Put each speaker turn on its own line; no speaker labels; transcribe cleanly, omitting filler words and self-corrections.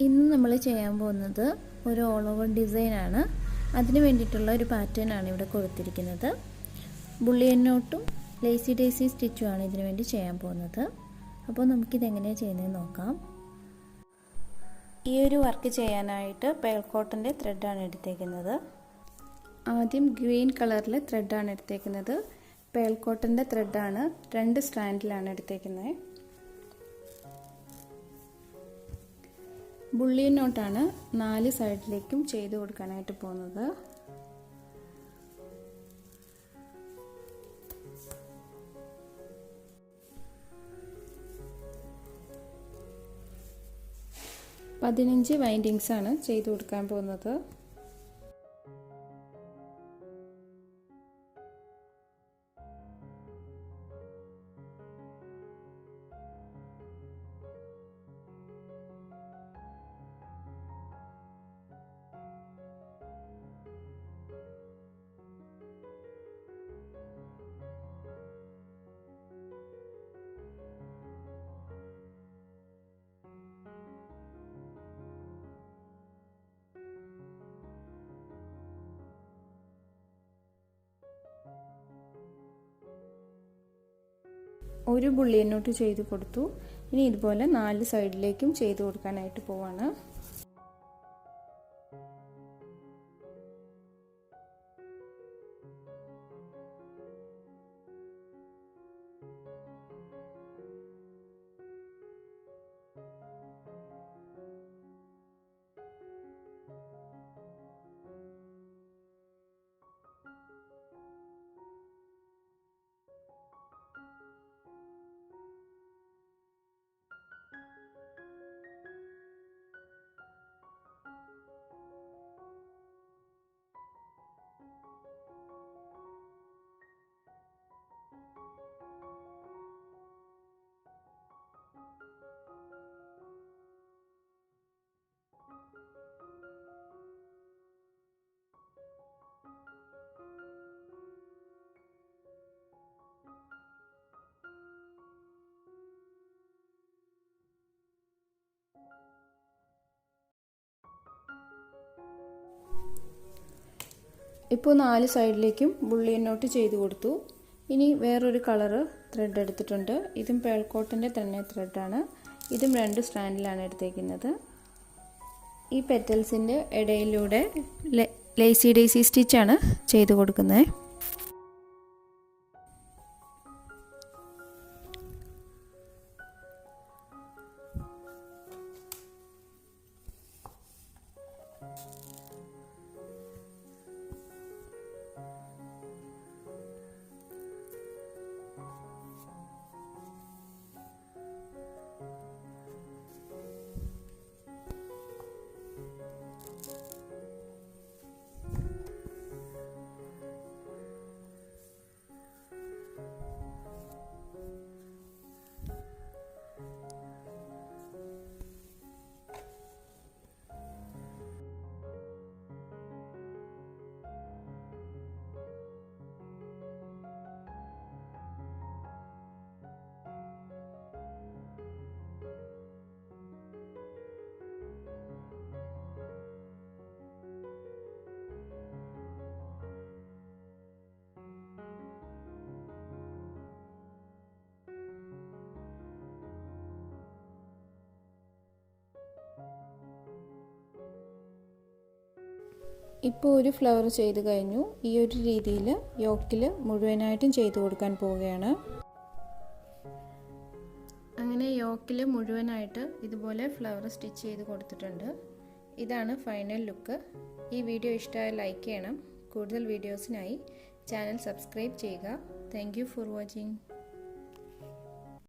ഇന്ന് നമ്മൾ ചെയ്യാൻ പോകുന്നത് ഒരു ഓൾ ഓവർ ഡിസൈൻ ആണ്. അതിനു വേണ്ടിയിട്ടുള്ള ഒരു പാറ്റേൺ ആണ് ഇവിടെ കൊടുത്തിരിക്കുന്നത്. ബുള്ളിയൻ നോട്ടും ലേസി ഡേസി സ്റ്റിച്ചും ആണ് ഇതിനു വേണ്ടി ചെയ്യാൻ പോകുന്നത്. അപ്പോൾ നമുക്കിത് എങ്ങനെയാണ് ചെയ്യുന്നത് നോക്കാം. ഈ ഒരു വർക്ക് ചെയ്യാനായിട്ട് പേൾ കോട്ടൻ്റെ ത്രെഡാണ് എടുത്തേക്കുന്നത്. ആദ്യം ഗ്രീൻ കളറിലെ ത്രെഡാണ് എടുത്തേക്കുന്നത്. പേൾ കോട്ടൻ്റെ ത്രെഡാണ് 2 സ്ട്രാൻഡിലാണ് എടുത്തേക്കുന്നത്. ബുള്ളിയൻ നോട്ടാണ് 4 സൈഡിലേക്കും ചെയ്ത് കൊടുക്കാനായിട്ട് പോകുന്നത്. പതിനഞ്ച് വൈൻഡിങ്സ് ആണ് ചെയ്ത് കൊടുക്കാൻ പോകുന്നത്. ഒരു ബുള്ളിയൻ നോട്ട് ചെയ്ത് കൊടുത്തു. ഇനി ഇതുപോലെ 4 സൈഡിലേക്കും ചെയ്ത് കൊടുക്കാനായിട്ട് പോവാണ്. ഇപ്പോൾ 4 സൈഡിലേക്കും ബുള്ളിയൻ നോട്ട് ചെയ്ത് കൊടുത്തു. ഇനി വേറൊരു കളറ് ത്രെഡ് എടുത്തിട്ടുണ്ട്. ഇതും പേൾ കോട്ടൻ്റെ തന്നെ ത്രെഡാണ്. ഇതും 2 സ്ട്രാൻഡിലാണ് എടുത്തേക്കുന്നത്. ഈ പെറ്റൽസിൻ്റെ ഇടയിലൂടെ ലേസി ഡേസി സ്റ്റിച്ചാണ് ചെയ്ത് കൊടുക്കുന്നത്. ഇപ്പോൾ ഒരു ഫ്ലവർ ചെയ്ത് കഴിഞ്ഞു. ഈ ഒരു രീതിയിൽ യോക്കിൽ മുഴുവനായിട്ടും ചെയ്ത് കൊടുക്കാൻ പോവുകയാണ്. അങ്ങനെ യോക്കിൽ മുഴുവനായിട്ട് ഇതുപോലെ ഫ്ലവർ സ്റ്റിച്ച് ചെയ്ത് കൊടുത്തിട്ടുണ്ട്. ഇതാണ് ഫൈനൽ ലുക്ക്. ഈ വീഡിയോ ഇഷ്ടമായാൽ ലൈക്ക് ചെയ്യണം. കൂടുതൽ വീഡിയോസിനായി ചാനൽ സബ്സ്ക്രൈബ് ചെയ്യുക. Thank you for watching.